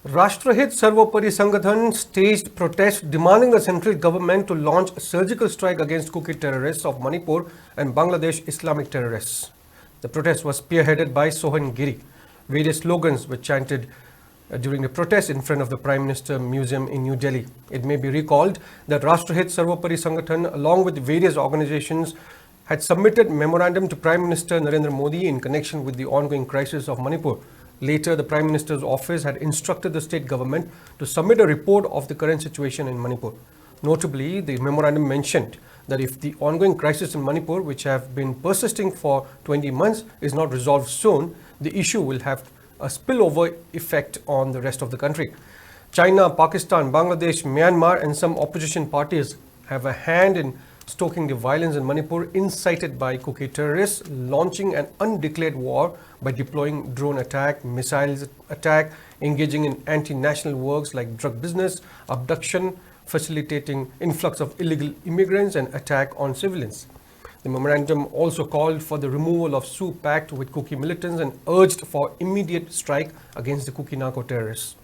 Rastrahit Sarvopari Sangathan staged protests demanding the central government to launch a surgical strike against Kuki terrorists of Manipur and Bangladesh Islamic terrorists. The protest was spearheaded by Sohan Giri. Various slogans were chanted during the protest in front of the Prime Minister Museum in New Delhi. It may be recalled that Rastrahit Sarvopari Sangathan, along with various organizations, had submitted memorandum to Prime Minister Narendra Modi in connection with the ongoing crisis of Manipur. Later, the Prime Minister's office had instructed the state government to submit a report of the current situation in Manipur. Notably, the memorandum mentioned that if the ongoing crisis in Manipur, which have been persisting for 20 months, is not resolved soon, the issue will have a spillover effect on the rest of the country. China, Pakistan, Bangladesh, Myanmar and some opposition parties have a hand in stoking the violence in Manipur incited by Kuki terrorists, launching an undeclared war by deploying drone attack, missiles attack, engaging in anti-national works like drug business, abduction, facilitating influx of illegal immigrants and attack on civilians. The memorandum also called for the removal of Sioux Pact with Kuki militants and urged for immediate strike against the Kuki narco terrorists.